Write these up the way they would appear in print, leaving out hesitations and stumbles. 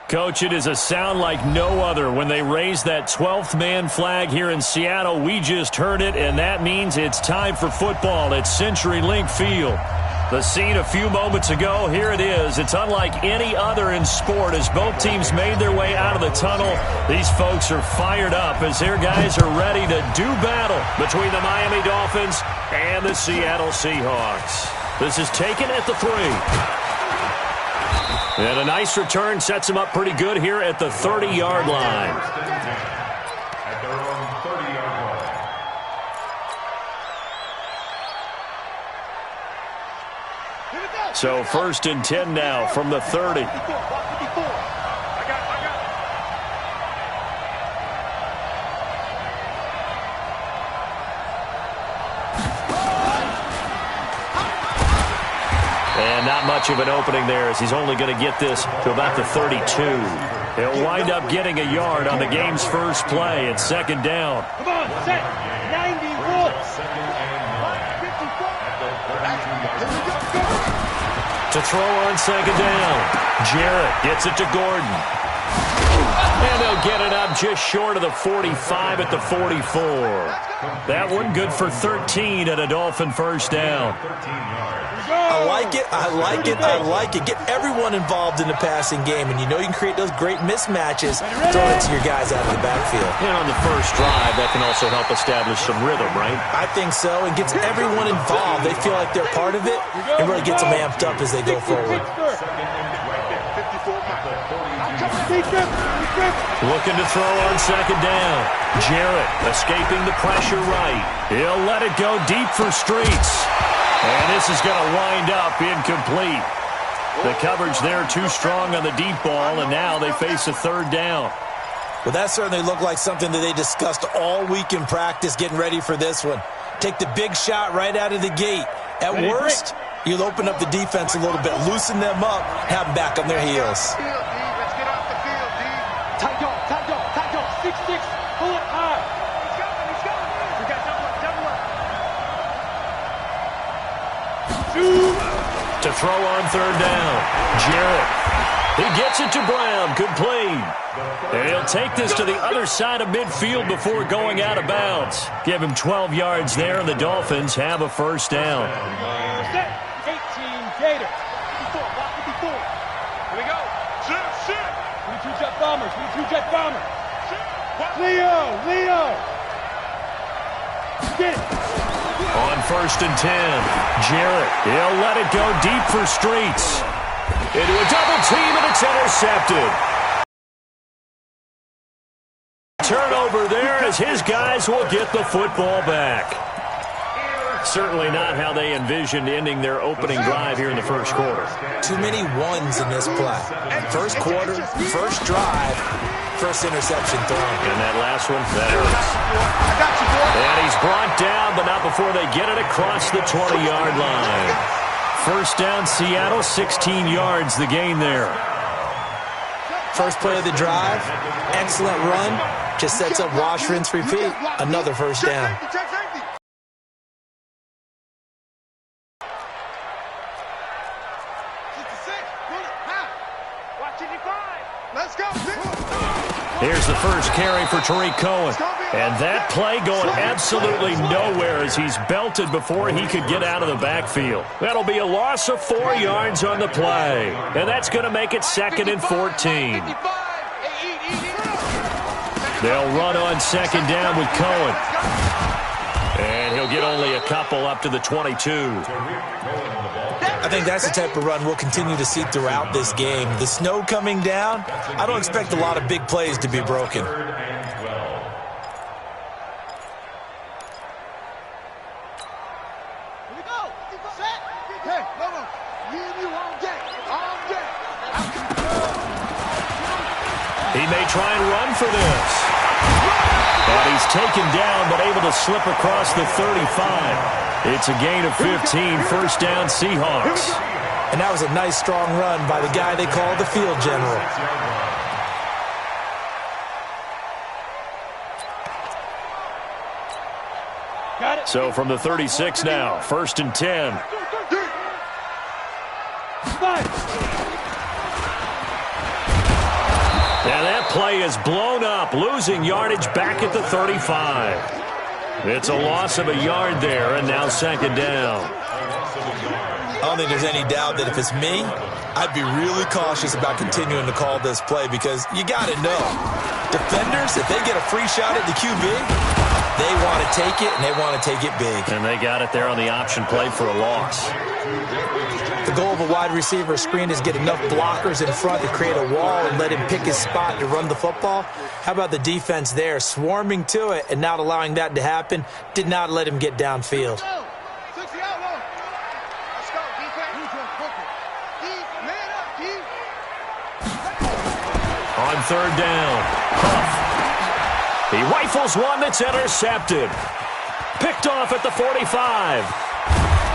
Coach, it is a sound like no other when they raise that 12th man flag here in Seattle. We just heard it, and that means it's time for football at CenturyLink Field. The scene a few moments ago, here it is. It's unlike any other in sport as both teams made their way out of the tunnel. These folks are fired up as their guys are ready to do battle between the Miami Dolphins and the Seattle Seahawks. This is taken at the 3. And a nice return sets him up pretty good here at the 30-yard line. At their own 30-yard line. So 1st and 10 now from the 30. And not much of an opening there as he's only going to get this to about the 32. He'll wind up getting a yard on the game's first play at 2nd down. Come on, set. 91. To throw on 2nd down. Jarrett gets it to Gordon. And they'll get it up just short of the 45 at the 44. That one good for 13 at a Dolphin first down. I like it. I like it. I like it. Get everyone involved in the passing game, and you know you can create those great mismatches throwing it to your guys out of the backfield. And on the first drive, that can also help establish some rhythm, right? I think so. It gets everyone involved. They feel like they're part of it, and really gets them amped up as they go forward. Looking to throw on 2nd down. Jarrett escaping the pressure right. He'll let it go deep for Streets. And this is going to wind up incomplete. The coverage there too strong on the deep ball, and now they face a 3rd down. Well, that certainly looked like something that they discussed all week in practice getting ready for this one. Take the big shot right out of the gate. At worst, you'll open up the defense a little bit, loosen them up, have them back on their heels. Let's get off the field, D. Tight dog, 6-6, pull it high. He's going. We got double up. To throw on 3rd down. Jarrett. He gets it to Brown. Complete. And he'll take this to the other side of midfield before going out of bounds. Give him 12 yards there, and the Dolphins have a first down. 18 Gator. 54. Here we go. Sit. 22 jet bombers. Leo. Get it. On 1st and 10, Jarrett. He'll let it go deep for Streets. Into a double team, and it's intercepted. Turnover there as his guys will get the football back. Certainly not how they envisioned ending their opening drive here in the first quarter. Too many ones in this play. First quarter, first drive, first interception thrown. And that last one, that hurts. And he's brought down, but not before they get it across the 20-yard line. First down, Seattle, 16 yards the gain there. First play of the drive, excellent run. Just sets up wash, rinse, repeat. Another first down. Here's the first carry for Tariq Cohen. And that play going absolutely nowhere as he's belted before he could get out of the backfield. That'll be a loss of 4 yards on the play. And that's going to make it 2nd and 14. They'll run on 2nd down with Cohen. And he'll get only a couple up to the 22. I think that's the type of run we'll continue to see throughout this game. The snow coming down, I don't expect a lot of big plays to be broken. He may try and run for this. And he's taken down, but able to slip across the 35. It's a gain of 15, first down Seahawks. And that was a nice, strong run by the guy they call the field general. So from the 36 now, 1st and 10. And that play is blown up, losing yardage back at the 35. It's a loss of a yard there, and now second down. I don't think there's any doubt that if it's me, I'd be really cautious about continuing to call this play because you got to know, defenders, if they get a free shot at the QB, they want to take it, and they want to take it big. And they got it there on the option play for a loss. The goal of a wide receiver screen is get enough blockers in front to create a wall and let him pick his spot to run the football. How about the defense there, swarming to it and not allowing that to happen, did not let him get downfield. On third down, Huff. He rifles one that's intercepted. Picked off at the 45.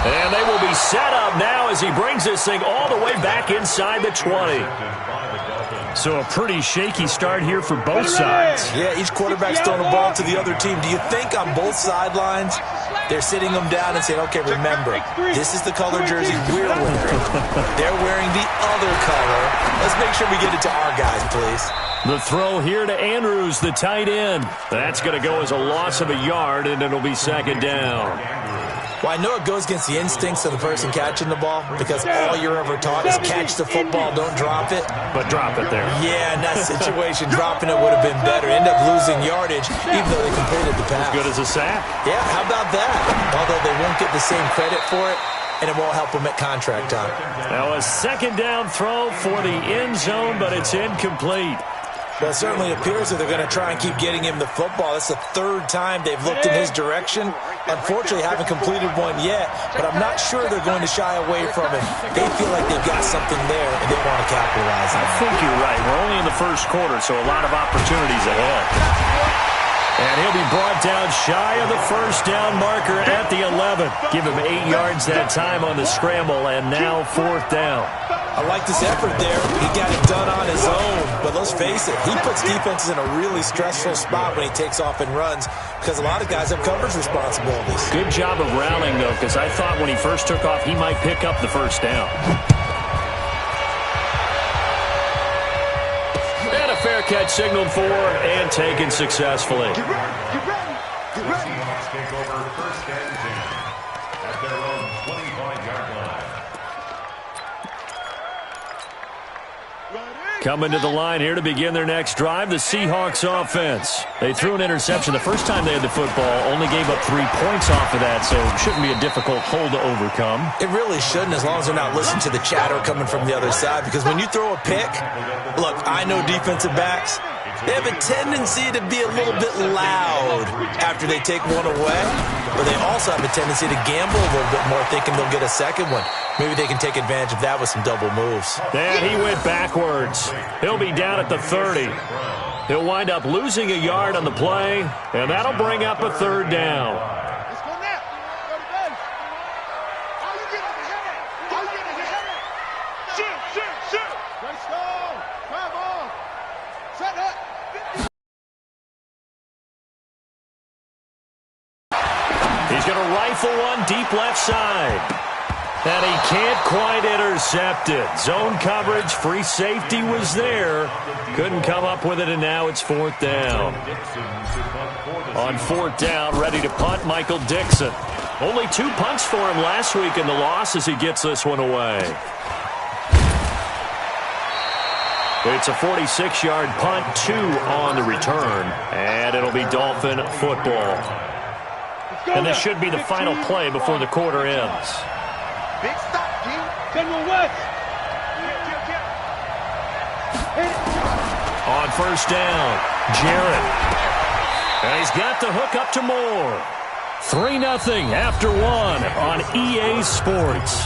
And they will be set up now as he brings this thing all the way back inside the 20. So a pretty shaky start here for both sides. Yeah, each quarterback's throwing the ball to the other team. Do you think on both sidelines they're sitting them down and saying, okay, remember, this is the color jersey we're wearing. They're wearing the other color. Let's make sure we get it to our guys, please. The throw here to Andrews, the tight end. That's going to go as a loss of a yard, and it'll be second down. Well, I know it goes against the instincts of the person catching the ball because all you're ever taught is catch the football, don't drop it. But drop it there. Yeah, in that situation, dropping it would have been better. End up losing yardage, even though they completed the pass. As good as a sack. Yeah, how about that? Although they won't get the same credit for it, and it won't help them at contract time. Now a second down throw for the end zone, but it's incomplete. Well, it certainly appears that they're going to try and keep getting him the football. That's the third time they've looked in his direction. Unfortunately, haven't completed one yet, but I'm not sure they're going to shy away from it. They feel like they've got something there, and they want to capitalize on it. I think you're right. We're only in the first quarter, so a lot of opportunities ahead. And he'll be brought down shy of the first down marker at the 11. Give him 8 yards that time on the scramble, and now fourth down. I like this effort there. He got it done on his own. But let's face it, he puts defenses in a really stressful spot when he takes off and runs because a lot of guys have coverage responsibilities. Good job of rallying, though, because I thought when he first took off, he might pick up the first down. And a fair catch signaled for and taken successfully. Get ready. Seahawks take over first and 10 at their own 25-yard line. Coming to the line here to begin their next drive, the Seahawks offense. They threw an interception the first time they had the football, only gave up 3 points off of that, so it shouldn't be a difficult hole to overcome. It really shouldn't, as long as they're not listening to the chatter coming from the other side, because when you throw a pick, look, I know defensive backs, they have a tendency to be a little bit loud after they take one away, but they also have a tendency to gamble a little bit more, thinking they'll get a second one. Maybe they can take advantage of that with some double moves. And he went backwards. He'll be down at the 30. He'll wind up losing a yard on the play, and that'll bring up a third down. Let's go now. Go to base. All you get is a headache. All you get is a headache. Shoot. Let's go. Come on. Set up. He's going to rifle one deep left side. And he can't quite intercept it. Zone coverage, free safety was there. Couldn't come up with it, and now it's fourth down. On fourth down, ready to punt, Michael Dixon. Only 2 punts for him last week in the loss as he gets this one away. It's a 46-yard punt, 2 on the return, and it'll be Dolphin football. And this should be the final play before the quarter ends. Big stop, G. General West. On first down, Jarrett. And he's got the hook up to Moore. 3-0 after 1 on EA Sports.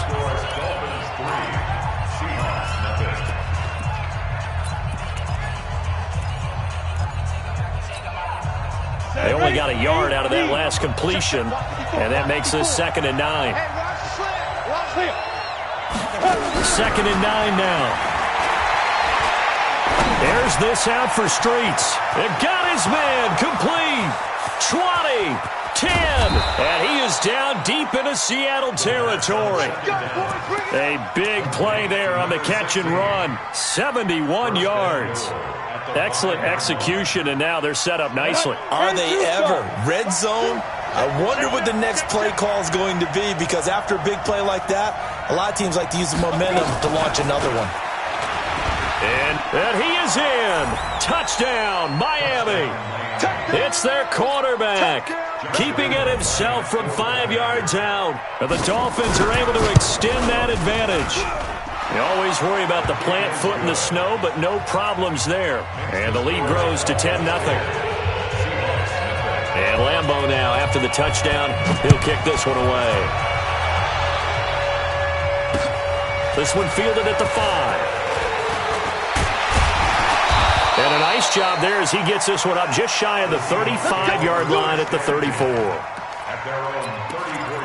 They only got a yard out of that last completion, and that makes this 2nd and 9. Second and 9 now. There's this out for Streets. It got his man complete. 20, 10, and he is down deep into Seattle territory. A big play there on the catch and run. 71 yards. Excellent execution, and now they're set up nicely. Are they ever? Red zone? I wonder what the next play call is going to be, because after a big play like that, a lot of teams like to use the momentum to launch another one. And he is in. Touchdown, Miami. It's their quarterback, keeping it himself from 5 yards out. And the Dolphins are able to extend that advantage. You always worry about the plant foot in the snow, but no problems there. And the lead grows to 10-0. And Lambeau now, after the touchdown, he'll kick this one away. This one fielded at the 5. And a nice job there as he gets this one up just shy of the 35-yard line at the 34. At their own 34-yard line.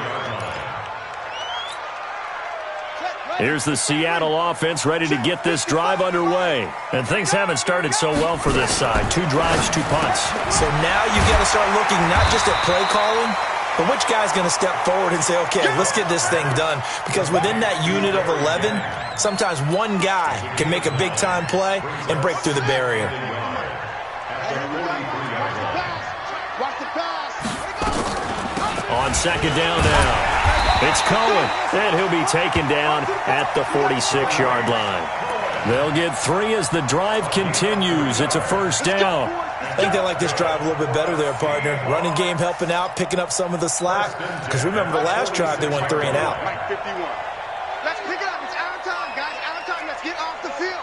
Here's the Seattle offense ready to get this drive underway. And things haven't started so well for this side. 2 drives, 2 punts. So now you've got to start looking not just at play calling, but which guy's going to step forward and say, okay, let's get this thing done. Because within that unit of 11, sometimes one guy can make a big-time play and break through the barrier. On second down now, it's Cohen, and he'll be taken down at the 46-yard line. They'll get 3 as the drive continues. It's a first down. I think they like this drive a little bit better there, partner. Running game helping out, picking up some of the slack. Because remember, the last drive, they went 3 and out. Let's pick it up. It's out of time, guys. Out of time. Let's get off the field.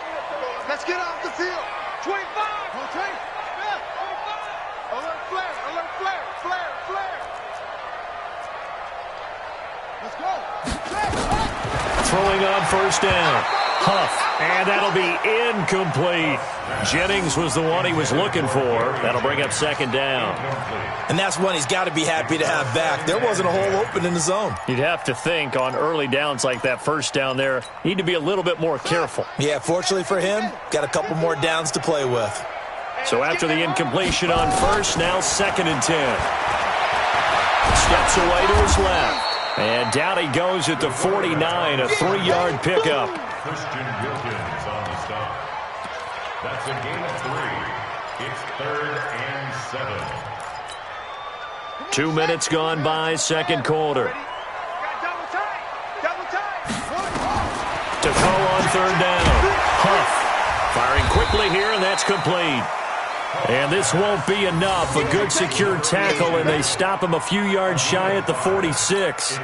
Let's get off the field. 25. Okay. Yeah. 25. Alert flare. Alert flare. Flare. Flare. Let's go. Throwing on first down. Huff, and that'll be incomplete. Jennings was the one he was looking for. That'll bring up second down. And that's one he's got to be happy to have back. There wasn't a hole open in the zone. You'd have to think on early downs like that first down there, need to be a little bit more careful. Yeah, fortunately for him, got a couple more downs to play with. So after the incompletion on first, now second and 10. Steps away to his left. And down he goes at the 49, a 3-yard pickup. Christian Wilkins on the stop. That's a gain of 3. It's 3rd and 7. 2 minutes gone by, second quarter. To call on third down. Huff firing quickly here, and that's complete. And this won't be enough. A good secure tackle, and they stop him a few yards shy at the 46.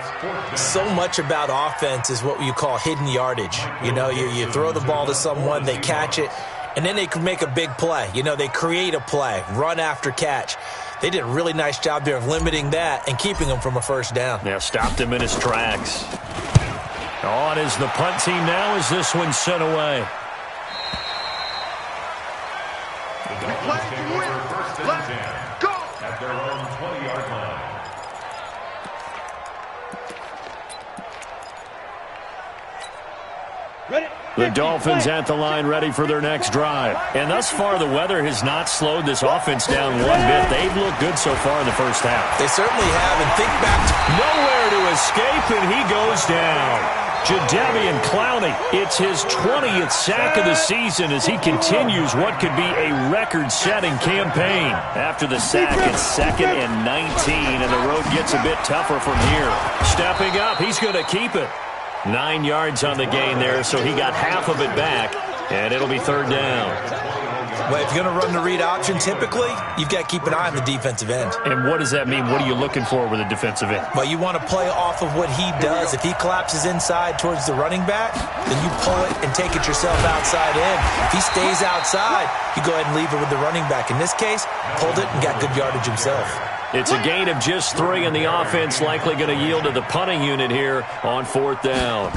So much about offense is what you call hidden yardage. You know, you throw the ball to someone, they catch it, and then they can make a big play. You know, they create a play, run after catch. They did a really nice job there of limiting that and keeping him from a first down. Yeah, stopped him in his tracks. On is the punt team now as this one's sent away. At their own 20-yard line. The Dolphins at the line ready for their next drive. And thus far, the weather has not slowed this offense down one bit. They've looked good so far in the first half. They certainly have, and think back to nowhere to escape, and he goes down. Jadeveon Clowney, it's his 20th sack of the season as he continues what could be a record-setting campaign. After the sack, it's 2nd and 19, and the road gets a bit tougher from here. Stepping up, he's going to keep it. 9 yards on the gain there, so he got half of it back, and it'll be third down. Well, if you're going to run the read option, typically, you've got to keep an eye on the defensive end. And what does that mean? What are you looking for with a defensive end? Well, you want to play off of what he does. If he collapses inside towards the running back, then you pull it and take it yourself outside in. If he stays outside, you go ahead and leave it with the running back. In this case, pulled it and got good yardage himself. It's a gain of just 3, and the offense likely going to yield to the punting unit here on fourth down.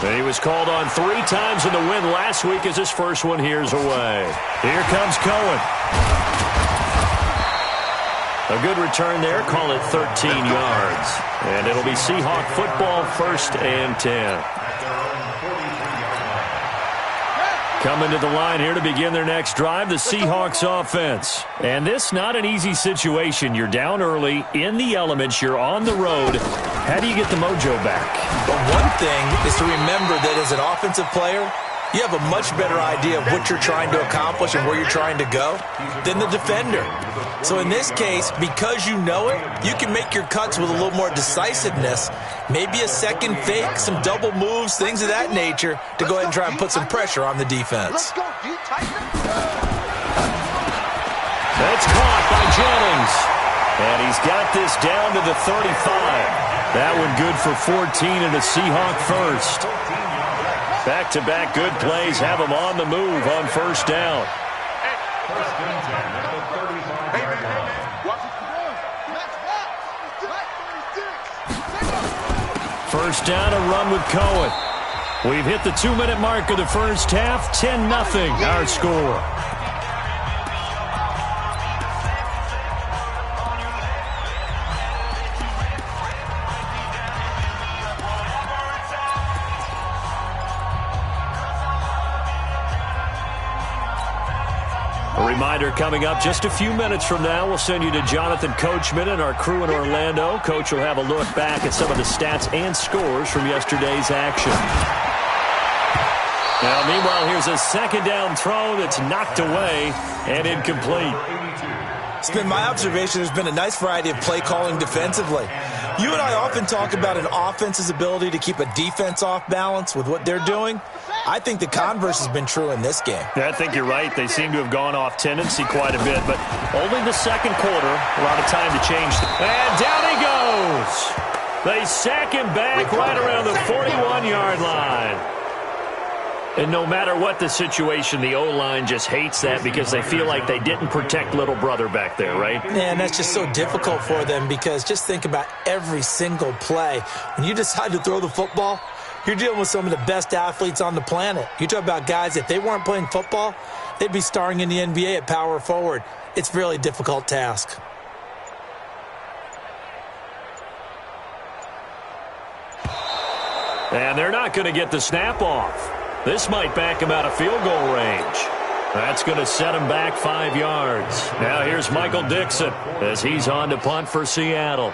And he was called on 3 times in the win last week as his first one here's away. Here comes Cohen. A good return there. Call it 13 yards. And it'll be Seahawk football, 1st and 10. Coming to the line here to begin their next drive, the Seahawks offense. And this not an easy situation. You're down early, in the elements, you're on the road. How do you get the mojo back? But one thing is to remember that as an offensive player, you have a much better idea of what you're trying to accomplish and where you're trying to go than the defender. So in this case, because you know it, you can make your cuts with a little more decisiveness, maybe a second fake, some double moves, things of that nature, to go ahead and try and put some pressure on the defense. That's caught by Jennings. And he's got this down to the 35. That one good for 14 and a Seahawk first. Back-to-back good plays have him on the move on first down. First down, a run with Cohen. We've hit the 2-minute mark of the first half. 10-0 our score. Reminder coming up just a few minutes from now, we'll send you to Jonathan Coachman and our crew in Orlando. Coach will have a look back at some of the stats and scores from yesterday's action. Now, meanwhile, here's a second down throw that's knocked away and incomplete. It's been my observation there's been a nice variety of play calling defensively. You and I often talk about an offense's ability to keep a defense off balance with what they're doing. I think the converse has been true in this game. Yeah, I think you're right. They seem to have gone off tendency quite a bit, but only the second quarter. A lot of time to change. And down he goes. They sack him back right around the 41-yard line. And no matter what the situation, the O-line just hates that because they feel like they didn't protect little brother back there, right? Man, that's just so difficult for them because just think about every single play. When you decide to throw the football, you're dealing with some of the best athletes on the planet. You talk about guys, if they weren't playing football, they'd be starring in the NBA at power forward. It's a really difficult task. And they're not going to get the snap off. This might back him out of field goal range. That's going to set him back 5 yards. Now here's Michael Dixon as he's on to punt for Seattle.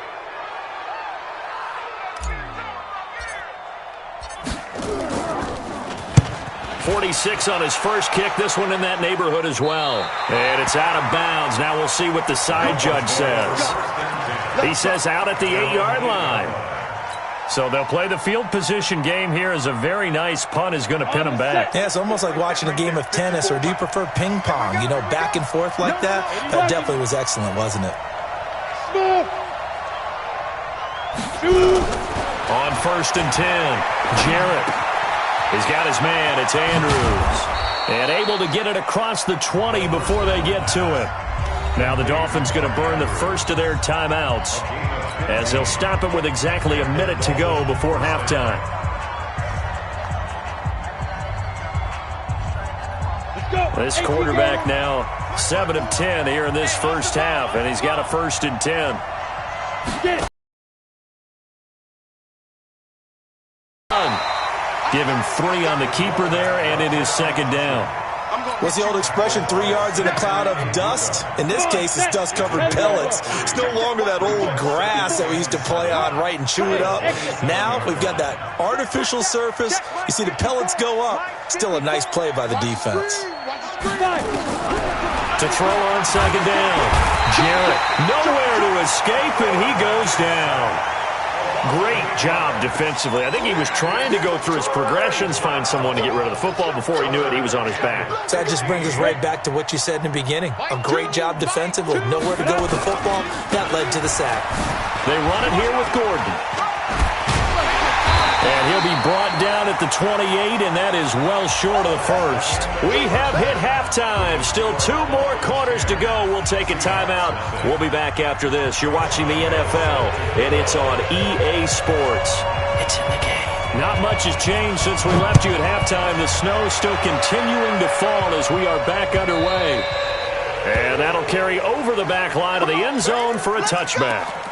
.46 on his first kick. This one in that neighborhood as well. And it's out of bounds. Now we'll see what the side judge says. He says out at the 8-yard line. So they'll play the field position game here as a very nice punt is going to pin them back. Yeah, it's almost like watching a game of tennis, or do you prefer ping pong? You know, back and forth like that? That definitely was excellent, wasn't it? On first and 10, Jarrett. He's got his man. It's Andrews. And able to get it across the 20 before they get to him. Now the Dolphins going to burn the first of their timeouts as they'll stop it with exactly a minute to go before halftime. This quarterback now 7 of 10 here in this first half, and he's got a first and 10. Give him 3 on the keeper there, and it is second down. What's the old expression, 3 yards in a cloud of dust? In this case, it's dust-covered pellets. It's no longer that old grass that we used to play on, right, and chew it up. Now we've got that artificial surface. You see the pellets go up. Still a nice play by the defense. To throw on second down. Jarrett nowhere to escape, and he goes down. Great job defensively. I think he was trying to go through his progressions, find someone to get rid of the football. Before he knew it, he was on his back. So that just brings us right back to what you said in the beginning. A great job defensively. Nowhere to go with the football. That led to the sack. They run it here with Gordon. And he'll be brought down at the 28, and that is well short of the first. We have hit halftime. Still 2 more quarters to go. We'll take a timeout. We'll be back after this. You're watching the NFL, and it's on EA Sports. It's in the game. Not much has changed since we left you at halftime. The snow still continuing to fall as we are back underway. And that'll carry over the back line of the end zone for a touchback.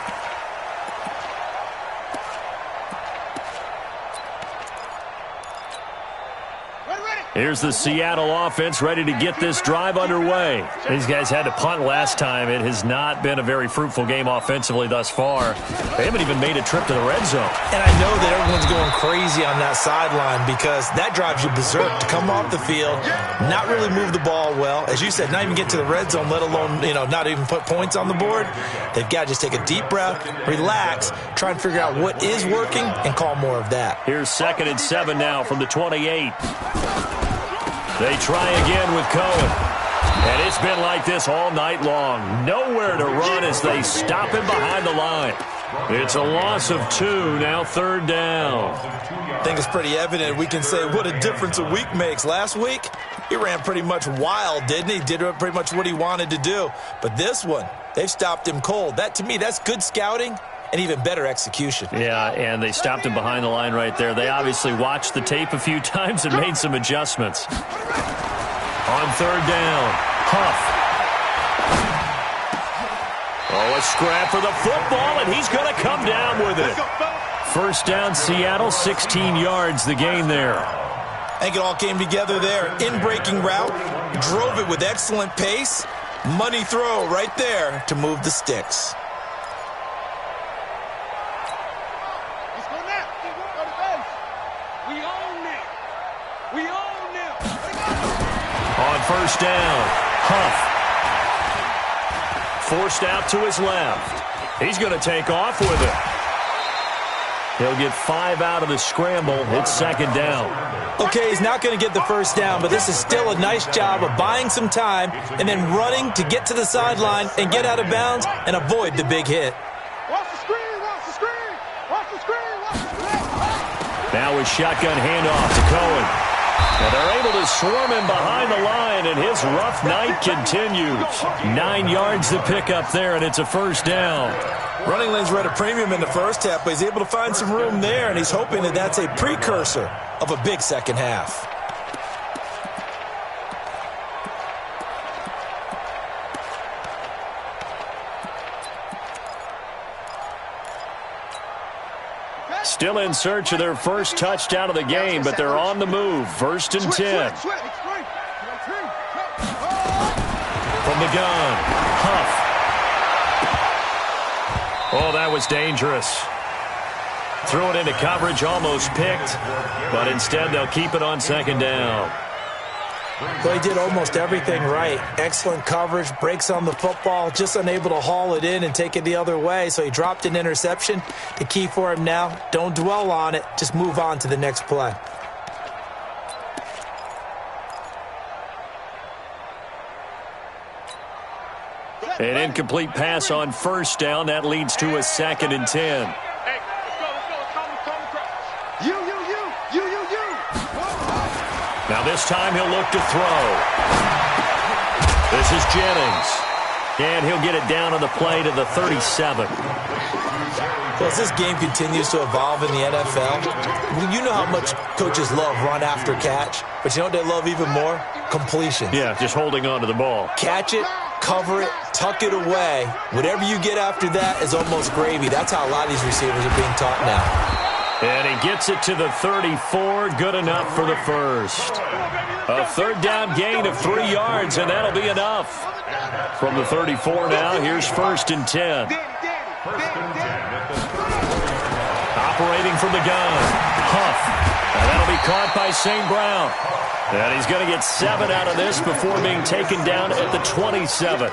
Here's the Seattle offense ready to get this drive underway. These guys had to punt last time. It has not been a very fruitful game offensively thus far. They haven't even made a trip to the red zone. And I know that everyone's going crazy on that sideline because that drives you berserk to come off the field, not really move the ball well. As you said, not even get to the red zone, let alone, not even put points on the board. They've got to just take a deep breath, relax, try and figure out what is working and call more of that. Here's 2nd and 7 now from the 28. They try again with Cohen. And it's been like this all night long. Nowhere to run as they stop him behind the line. It's a loss of 2, now 3rd down. I think it's pretty evident. We can say what a difference a week makes. Last week, he ran pretty much wild, didn't he? Did pretty much what he wanted to do. But this one, they've stopped him cold. That, to me, that's good scouting and even better execution. Yeah, and they stopped him behind the line right there. They obviously watched the tape a few times and made some adjustments. On 3rd down, Huff. Oh, a scrap for the football, and he's going to come down with it. 1st down, Seattle, 16 yards, the gain there. I think it all came together there. In-breaking route, drove it with excellent pace. Money throw right there to move the sticks. On 1st down, Huff. Forced out to his left. He's going to take off with it. He'll get 5 out of the scramble. It's 2nd down. Okay, he's not going to get the 1st down, but this is still a nice job of buying some time and then running to get to the sideline and get out of bounds and avoid the big hit. Watch the screen, watch the screen, watch the screen, watch the screen. Now a shotgun handoff to Cohen. And they're able to swarm him behind the line, and his rough night continues. 9 yards to pick up there, and it's a 1st down. Running lanes were at a premium in the first half, but he's able to find some room there, and he's hoping that that's a precursor of a big second half. Still in search of their first touchdown of the game, but they're on the move. 1st and 10. From the gun, Huff. Oh, that was dangerous. Threw it into coverage, almost picked, but instead they'll keep it on 2nd down. Well, he did almost everything right. Excellent coverage, breaks on the football, just unable to haul it in and take it the other way, so he dropped an interception. The key for him now, don't dwell on it, just move on to the next play. An incomplete pass on 1st down. That leads to a 2nd and 10. Hey, let's go. You. Now this time he'll look to throw. This is Jennings. And he'll get it down on the play to the 37. Well, as this game continues to evolve in the NFL, you know how much coaches love run after catch, but you know what they love even more? Completion. Yeah, just holding on to the ball. Catch it, cover it, tuck it away. Whatever you get after that is almost gravy. That's how a lot of these receivers are being taught now. And he gets it to the 34. Good enough for the 1st. A 3rd down gain of 3 yards, and that'll be enough. From the 34 now, here's 1st and 10. Operating from the gun, Huff. And that'll be caught by St. Brown. And he's going to get 7 out of this before being taken down at the 27.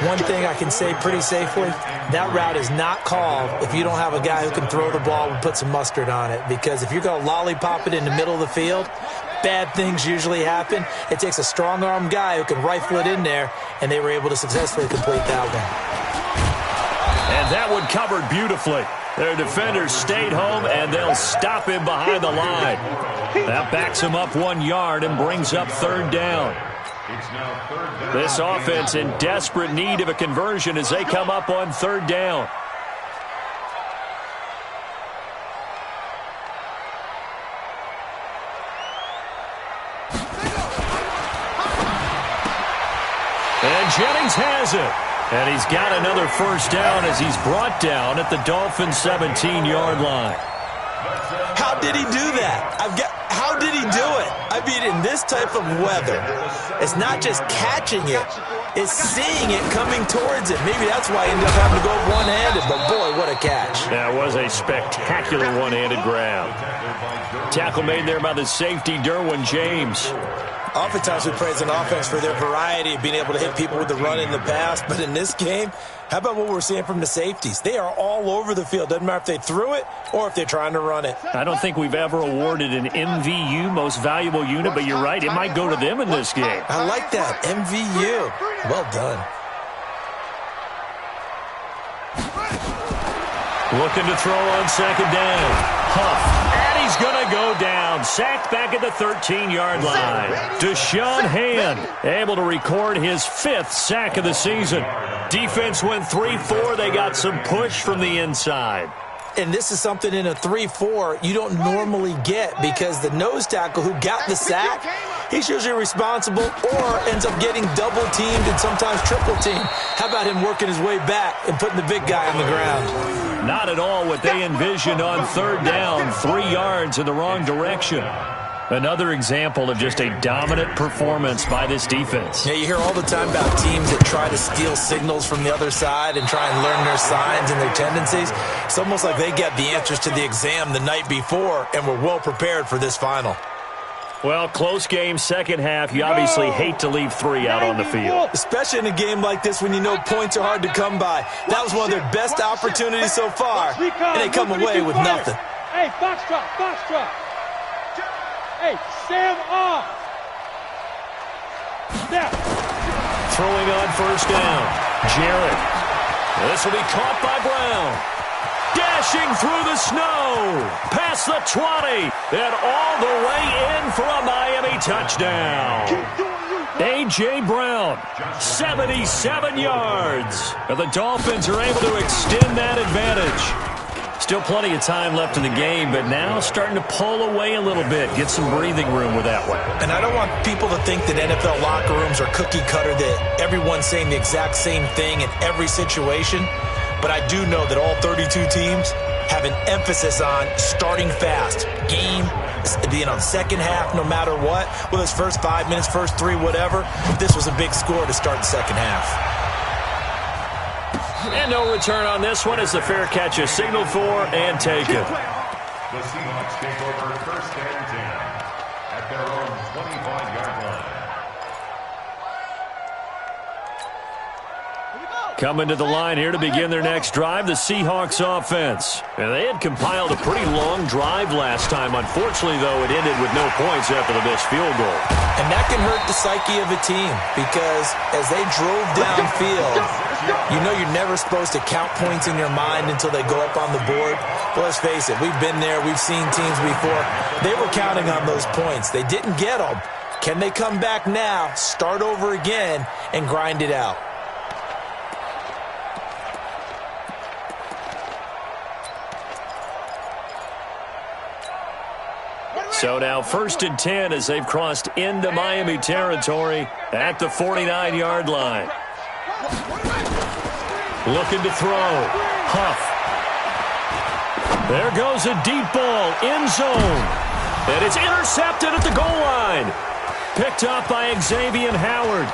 One thing I can say pretty safely, that route is not called if you don't have a guy who can throw the ball and put some mustard on it. Because if you're going to lollipop it in the middle of the field, bad things usually happen. It takes a strong-arm guy who can rifle it in there, and they were able to successfully complete that one. And that one covered beautifully. Their defenders stayed home, and they'll stop him behind the line. That backs him up 1 yard and brings up 3rd down. This offense in desperate need of a conversion as they come up on 3rd down. And Jennings has it. And he's got another 1st down as he's brought down at the Dolphins' 17-yard line. How did he do that? How did he do it? I mean, in this type of weather, it's not just catching it, it's seeing it coming towards it. Maybe that's why he ended up having to go one-handed, but boy, what a catch. That was a spectacular one-handed grab. Tackle made there by the safety, Derwin James. Oftentimes we praise an offense for their variety of being able to hit people with the run in the pass, but in this game, how about what we're seeing from the safeties? They are all over the field. Doesn't matter if they threw it or if they're trying to run it. I don't think we've ever awarded an MVU, most valuable unit, but you're right, it might go to them in this game. I like that, MVU. Well done. Looking to throw on second down. Huff. And he's going to go down. Sacked back at the 13-yard line. Deshaun Hand able to record his 5th sack of the season. Defense went 3-4. They got some push from the inside. And this is something in a 3-4 you don't normally get because the nose tackle who got the sack, he's usually responsible or ends up getting double-teamed and sometimes triple-teamed. How about him working his way back and putting the big guy on the ground? Not at all what they envisioned on third down, 3 yards in the wrong direction. Another example of just a dominant performance by this defense. Yeah, you hear all the time about teams that try to steal signals from the other side and try and learn their signs and their tendencies. It's almost like they get the answers to the exam the night before and were well prepared for this final. Well, close game, second half. You obviously hate to leave 3 out on the field. Especially in a game like this when you know points are hard to come by. That was one of their best opportunities so far, and they come away with nothing. Hey, box drop, box drop. Hey, Sam off. Step. Throwing on first down. Jarrett. This will be caught by Brown. Dashing through the snow. Past the 20. And all the way in for a Miami touchdown. A.J. Brown, 77 yards. And the Dolphins are able to extend that advantage. Still plenty of time left in the game, but now starting to pull away a little bit, get some breathing room with that one. And I don't want people to think that NFL locker rooms are cookie cutter, that everyone's saying the exact same thing in every situation. But I do know that all 32 teams have an emphasis on starting fast. Game, being on second half no matter what. Whether it's first 5 minutes, first 3, whatever. This was a big score to start the second half. And no return on this one as the fair catch is signaled for and taken. The Seahawks take over first and 10 at their own 25-yard line. Coming to the line here to begin their next drive, the Seahawks offense. And they had compiled a pretty long drive last time. Unfortunately, though, it ended with no points after the missed field goal. And that can hurt the psyche of a team because as they drove downfield, you know you're never supposed to count points in your mind until they go up on the board. But let's face it, we've been there. We've seen teams before. They were counting on those points. They didn't get them. Can they come back now, start over again, and grind it out? So now first and 10 as they've crossed into Miami territory at the 49-yard line. Looking to throw. Huff. There goes a deep ball. End zone. And it's intercepted at the goal line. Picked up by Xavier Howard.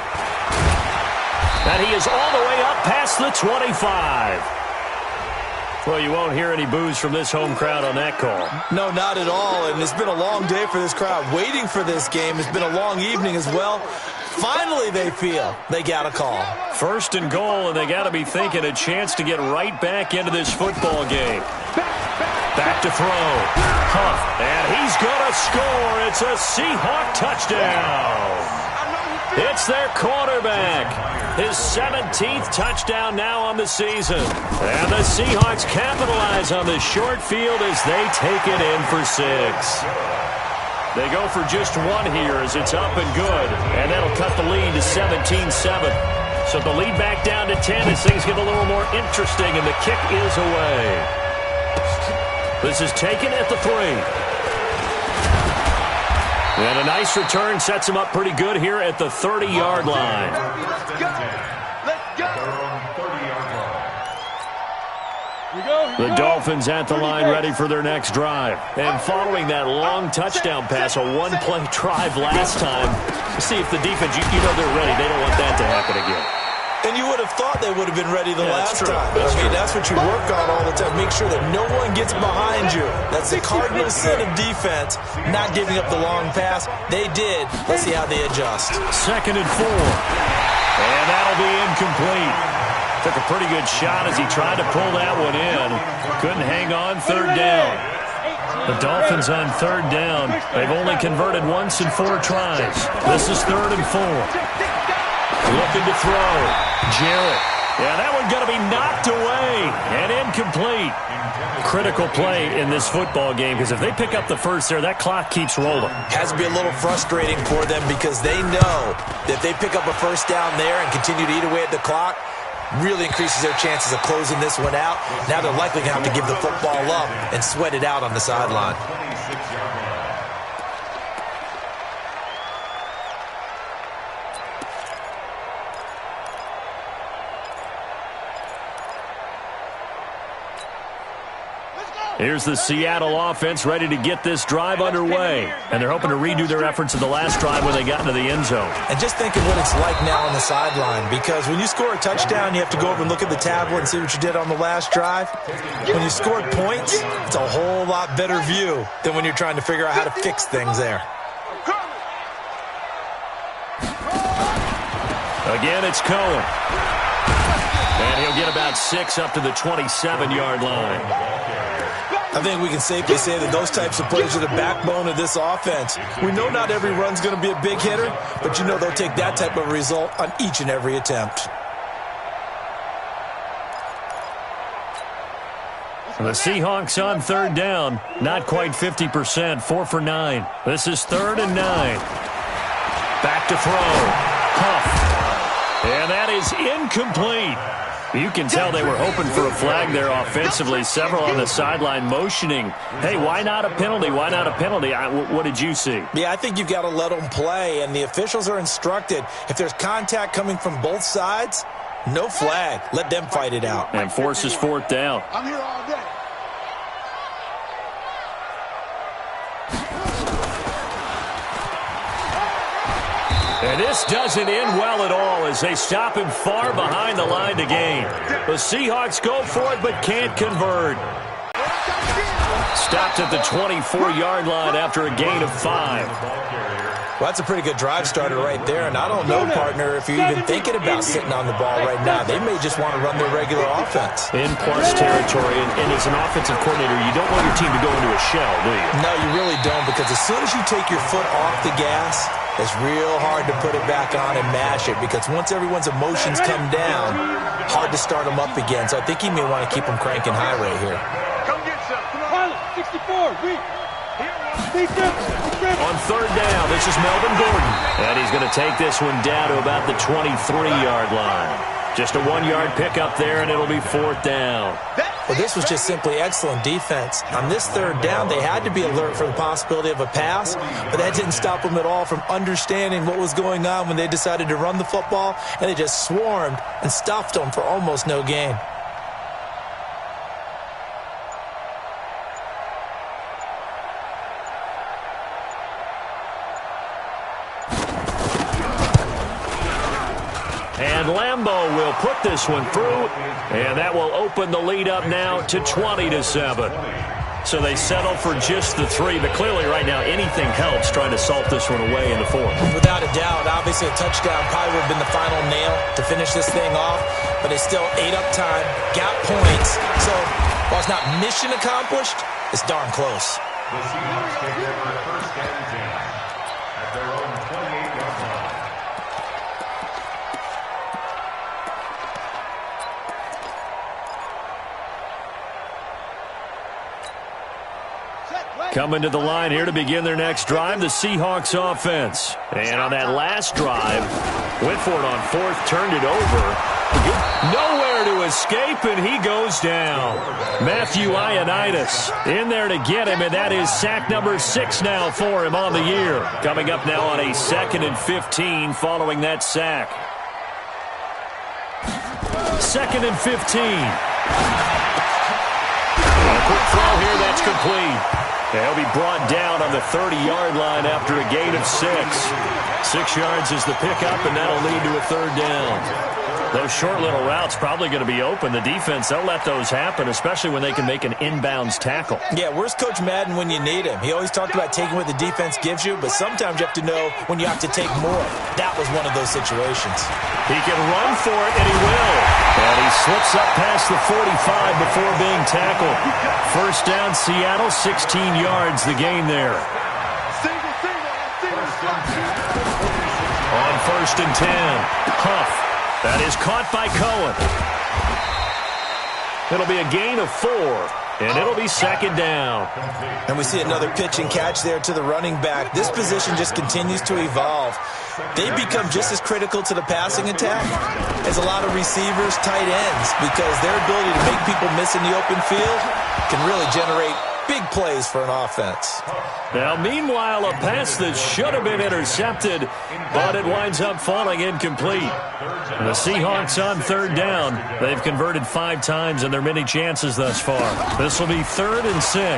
And he is all the way up past the 25. Well, you won't hear any boos from this home crowd on that call. No, not at all. And it's been a long day for this crowd. Waiting for this game. It's been a long evening as well. Finally, they feel they got a call. First and goal, and they got to be thinking a chance to get right back into this football game. Back to throw. Huff, and he's going to score. It's a Seahawk touchdown. It's their quarterback. His 17th touchdown now on the season. And the Seahawks capitalize on this short field as they take it in for 6. They go for just 1 here as it's up and good. And that'll cut the lead to 17-7. So the lead back down to 10 as things get a little more interesting, and the kick is away. This is taken at the 3. And a nice return sets him up pretty good here at the 30-yard line. We go, The Dolphins at the line ready for their next drive. And following that long touchdown pass, a one-play drive last time, see if the defense, you know they're ready. They don't want that to happen again. And you would have thought they would have been ready the last time. That's what you work on all the time. Make sure that no one gets behind you. That's the cardinal sin of defense, not giving up the long pass. They did. Let's see how they adjust. 2nd and 4. And that'll be incomplete. Took a pretty good shot as he tried to pull that one in. Couldn't hang on. 3rd down. The Dolphins on 3rd down. They've only converted once in 4 tries. This is 3rd and 4. Looking to throw. Jarrett. Yeah, that one going to be knocked away and incomplete. Critical play in this football game because if they pick up the first there, that clock keeps rolling. Has to be a little frustrating for them because they know that if they pick up a first down there and continue to eat away at the clock, really increases their chances of closing this one out. Now they're likely going to have to give the football up and sweat it out on the sideline. Here's the Seattle offense ready to get this drive underway. And they're hoping to redo their efforts of the last drive when they got into the end zone. And just think of what it's like now on the sideline, because when you score a touchdown, you have to go over and look at the tablet and see what you did on the last drive. When you scored points, it's a whole lot better view than when you're trying to figure out how to fix things there. Again, it's Cohen. And he'll get about 6 up to the 27-yard line. I think we can safely say that those types of plays are the backbone of this offense. We know not every run's going to be a big hitter, but you know they'll take that type of result on each and every attempt. The Seahawks on 3rd down, not quite 50%, 4 for 9. This is 3rd and 9. Back to throw. Huff. And that is incomplete. You can tell they were hoping for a flag there offensively. Several on the sideline motioning, hey, why not a penalty? Why not a penalty? What did you see? Yeah, I think you've got to let them play, and the officials are instructed. If there's contact coming from both sides, no flag. Let them fight it out. And forces 4th down. I'm here all day. And this doesn't end well at all as they stop him far behind the line to gain. The Seahawks go for it but can't convert. Stopped at the 24-yard line after a gain of 5. Well, that's a pretty good drive starter right there. And I don't know, partner, if you're even thinking about sitting on the ball right now. They may just want to run their regular offense. In plus territory, and as an offensive coordinator, you don't want your team to go into a shell, do you? No, you really don't, because as soon as you take your foot off the gas, it's real hard to put it back on and mash it, because once everyone's emotions come down, hard to start them up again. So I think he may want to keep them cranking high right here. Come get some. Come on. 64, weak. On 3rd down, this is Melvin Gordon. And he's going to take this one down to about the 23-yard line. Just a 1-yard pickup there, and it'll be 4th down. Well, this was just simply excellent defense. On this 3rd down, they had to be alert for the possibility of a pass, but that didn't stop them at all from understanding what was going on when they decided to run the football, and they just swarmed and stuffed them for almost no gain. And Lambeau will put this one through, and that will open the lead up now to 20-7. So they settle for just the 3, but clearly right now anything helps trying to salt this one away in the 4th. Without a doubt, obviously a touchdown probably would have been the final nail to finish this thing off, but they still ate up time, got points. So while it's not mission accomplished, it's darn close. The Seahawks take over 1st and 10 at their own 28-yard line. Coming to the line here to begin their next drive, the Seahawks offense. And on that last drive, went for it on 4th, turned it over. Nowhere to escape, and he goes down. Matthew Ioannidis in there to get him, and that is sack number 6 now for him on the year. Coming up now on a 2nd and 15 following that sack. 2nd and 15. Quick throw here, that's complete. He'll be brought down on the 30-yard line after a gain of 6. 6 yards is the pickup, and that'll lead to a third down. Those short little routes probably going to be open. The defense, they'll let those happen, especially when they can make an inbounds tackle. Yeah, where's Coach Madden when you need him? He always talked about taking what the defense gives you, but sometimes you have to know when you have to take more. That was one of those situations. He can run for it, and he will. And he slips up past the 45 before being tackled. First down, Seattle, 16 yards, the gain there. On first and 10, Huff. That is caught by Cohen. It'll be a gain of 4, and it'll be second down. And we see another pitch and catch there to the running back. This position just continues to evolve. They become just as critical to the passing attack as a lot of receivers, tight ends, because their ability to make people miss in the open field can really generate big plays for an offense. Now, meanwhile, a pass that should have been intercepted, but it winds up falling incomplete. The Seahawks on third down. They've converted 5 times in their many chances thus far. This will be 3rd and 6. Now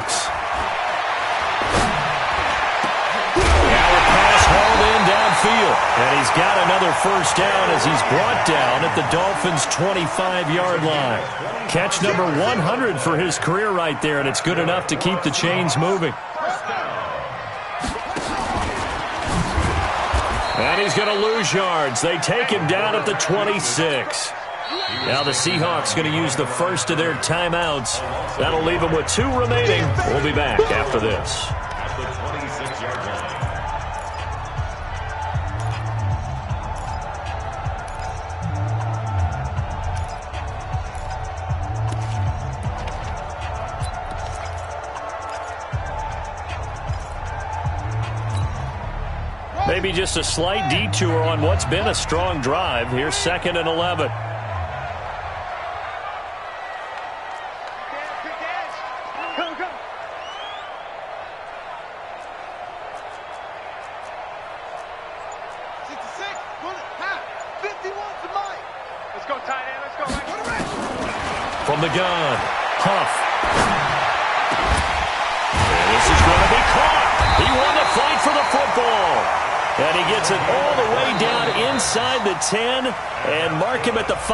a pass hauled in downfield. And he's got another first down as he's brought down at the Dolphins' 25-yard line. Catch number 100 for his career right there, and it's good enough to keep the chains moving. And he's going to lose yards. They take him down at the 26. Now the Seahawks going to use the first of their timeouts. That'll leave them with 2 remaining. We'll be back after this. At the 26-yard line. Maybe just a slight detour on what's been a strong drive. Here's 2nd and 11. From the gun, Huff. And this is going to be caught. He won the fight for the football. And he gets it all the way down inside the 10 and mark him at the 5.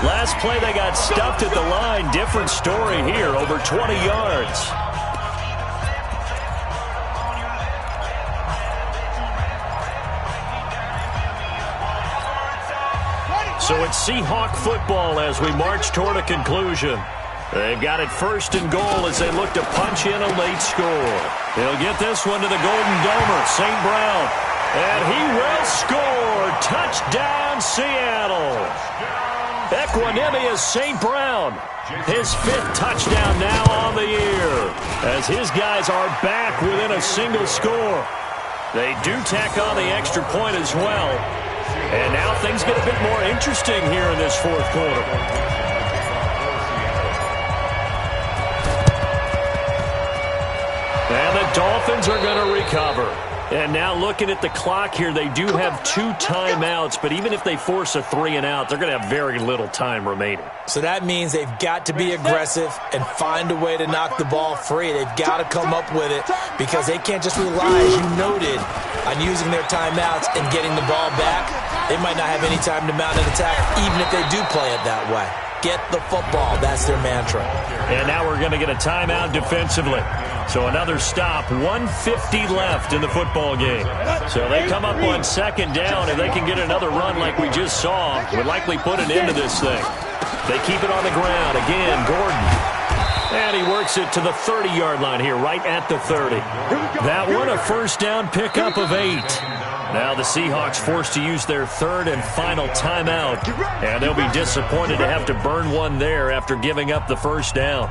Last play they got stuffed at the line. Different story here, over 20 yards. So it's Seahawk football as we march toward a conclusion. They've got it 1st and goal as they look to punch in a late score. They'll get this one to the Golden Domer, St. Brown. And he will score. Touchdown, Seattle. Equanimous St. Brown. His 5th touchdown now on the year as his guys are back within a single score. They do tack on the extra point as well. And now things get a bit more interesting here in this 4th quarter. And the Dolphins are going to recover. And now looking at the clock here, they do have 2 timeouts, but even if they force a 3 and out, they're going to have very little time remaining. So that means they've got to be aggressive and find a way to knock the ball free. They've got to come up with it because they can't just rely, as you noted, on using their timeouts and getting the ball back. They might not have any time to mount an attack, even if they do play it that way. Get the football. That's their mantra. And now we're going to get a timeout defensively. So another stop, 1:50 left in the football game. So they come up on 2nd down. If they can get another run like we just saw, would likely put an end to this thing. They keep it on the ground. Again, Gordon. And he works it to the 30-yard line here, right at the 30. That one, a first down pickup of 8. Now the Seahawks forced to use their 3rd and final timeout. And they'll be disappointed to have to burn one there after giving up the first down.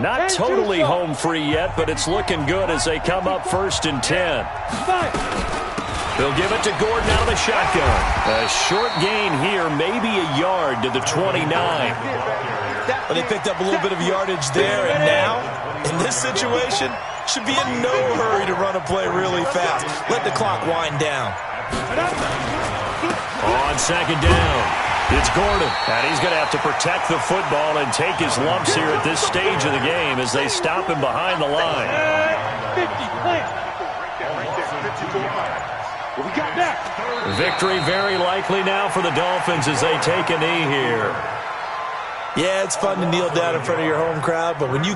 Not totally home free yet, but it's looking good as they come up 1st and 10. They'll give it to Gordon out of the shotgun. A short gain here, maybe a yard to the 29. But they picked up a little bit of yardage there, and now, in this situation, should be in no hurry to run a play really fast. Let the clock wind down. On 2nd down, It's Gordon, and he's going to have to protect the football and take his lumps here at this stage of the game as they stop him behind the line. 50, plant. What we got next? Victory very likely now for the Dolphins as they take a knee here. Yeah, it's fun to kneel down in front of your home crowd, but when you